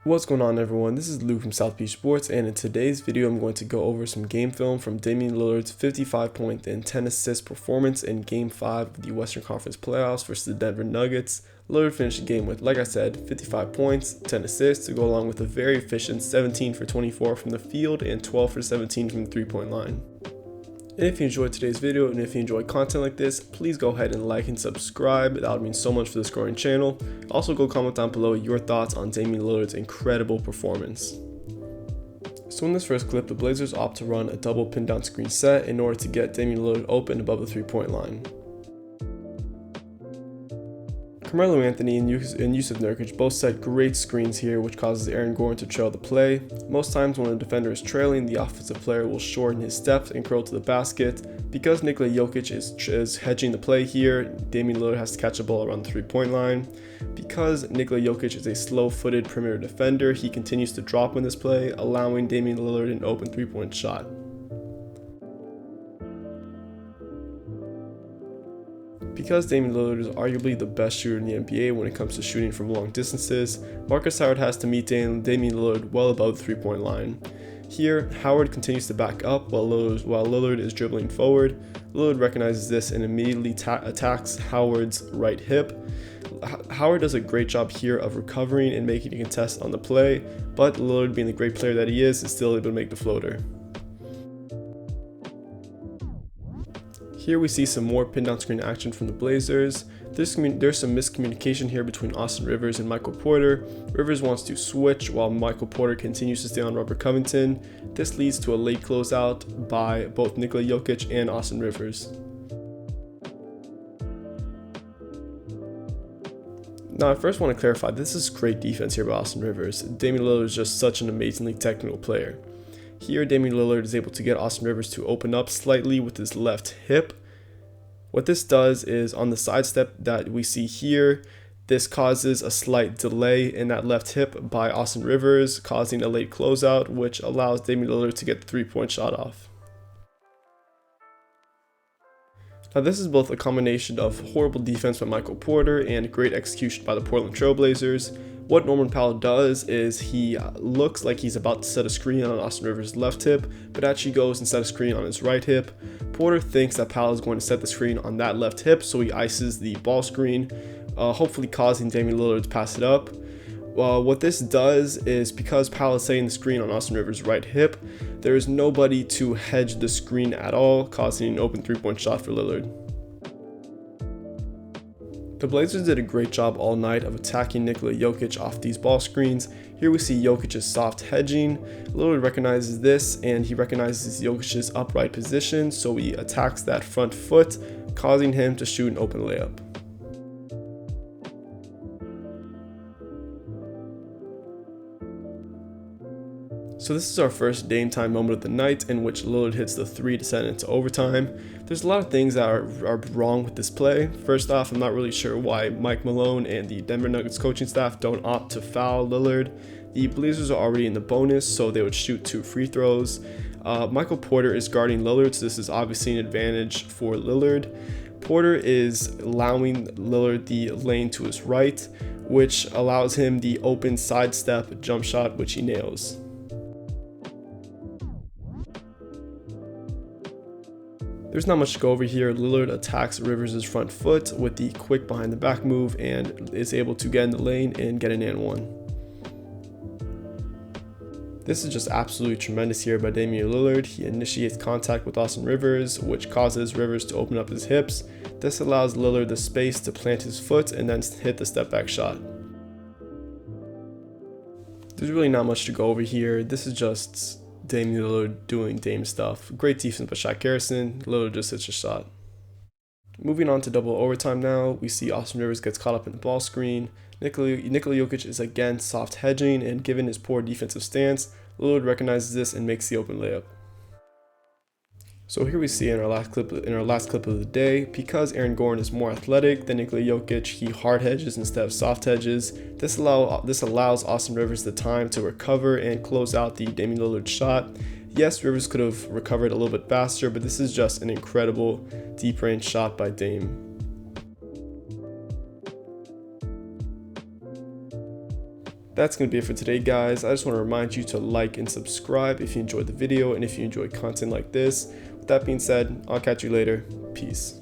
What's going on, everyone? This is Luke from South Beach Sports, and in today's video I'm going to go over some game film from Damian Lillard's 55-point and 10-assist performance in Game 5 of the Western Conference Playoffs versus the Denver Nuggets. Lillard finished the game with, like I said, 55 points, 10 assists to go along with a very efficient 17 for 24 from the field and 12 for 17 from the three-point line. And if you enjoyed today's video and if you enjoy content like this, please go ahead and like and subscribe. That would mean so much for this growing channel. Also, go comment down below your thoughts on Damian Lillard's incredible performance. So in this first clip, the Blazers opt to run a double pin down screen set in order to get Damian Lillard open above the three-point line. Carmelo Anthony and Jusuf Nurkic both set great screens here, which causes Aaron Gordon to trail the play. Most times when a defender is trailing, the offensive player will shorten his steps and curl to the basket. Because Nikola Jokic is hedging the play here, Damian Lillard has to catch a ball around the three-point line. Because Nikola Jokic is a slow-footed perimeter defender, he continues to drop in this play, allowing Damian Lillard an open three-point shot. Because Damian Lillard is arguably the best shooter in the NBA when it comes to shooting from long distances, Marcus Howard has to meet Damian Lillard well above the three-point line. Here, Howard continues to back up while Lillard is dribbling forward. Lillard recognizes this and immediately attacks Howard's right hip. Howard does a great job here of recovering and making a contest on the play, but Lillard, being the great player that he is still able to make the floater. Here we see some more pin down screen action from the Blazers. There's some miscommunication here between Austin Rivers and Michael Porter. Rivers wants to switch while Michael Porter continues to stay on Robert Covington. This leads to a late closeout by both Nikola Jokic and Austin Rivers. Now, I first want to clarify, this is great defense here by Austin Rivers. Damian Lillard is just such an amazingly technical player. Here, Damian Lillard is able to get Austin Rivers to open up slightly with his left hip. What this does is, on the sidestep that we see here, this causes a slight delay in that left hip by Austin Rivers, causing a late closeout, which allows Damian Lillard to get the three-point shot off. Now, this is both a combination of horrible defense by Michael Porter and great execution by the Portland Trail Blazers. What Norman Powell does is he looks like he's about to set a screen on Austin Rivers' left hip, but actually goes and set a screen on his right hip. Porter thinks that Powell is going to set the screen on that left hip, so he ices the ball screen, hopefully causing Damian Lillard to pass it up. What this does is, because Powell is setting the screen on Austin Rivers' right hip, there is nobody to hedge the screen at all, causing an open three-point shot for Lillard. The Blazers did a great job all night of attacking Nikola Jokic off these ball screens. Here we see Jokic's soft hedging. Lillard recognizes this, and he recognizes Jokic's upright position, so he attacks that front foot, causing him to shoot an open layup. So this is our first Dame time moment of the night, in which Lillard hits the three to send it into overtime. There's a lot of things that are wrong with this play. First off, I'm not really sure why Mike Malone and the Denver Nuggets coaching staff don't opt to foul Lillard. The Blazers are already in the bonus, so they would shoot 2 free throws. Michael Porter is guarding Lillard, so this is obviously an advantage for Lillard. Porter is allowing Lillard the lane to his right, which allows him the open sidestep jump shot, which he nails. There's not much to go over here. Lillard attacks Rivers' front foot with the quick behind the back move and is able to get in the lane and get an and one. This is just absolutely tremendous here by Damian Lillard. He initiates contact with Austin Rivers, which causes Rivers to open up his hips. This allows Lillard the space to plant his foot and then hit the step back shot. There's really not much to go over here. This is just Damian Lillard doing Dame stuff. Great defense by Shaq Harrison. Lillard just hits a shot. Moving on to double overtime now, we see Austin Rivers gets caught up in the ball screen. Nikola Jokic is again soft hedging, and given his poor defensive stance, Lillard recognizes this and makes the open layup. So here we see in our last clip of the day, because Aaron Gordon is more athletic than Nikola Jokic, he hard hedges instead of soft hedges. This allows Austin Rivers the time to recover and close out the Damian Lillard shot. Yes, Rivers could have recovered a little bit faster, but this is just an incredible deep range shot by Dame. That's going to be it for today, guys. I just want to remind you to like and subscribe if you enjoyed the video and if you enjoy content like this. With that being said, I'll catch you later. Peace.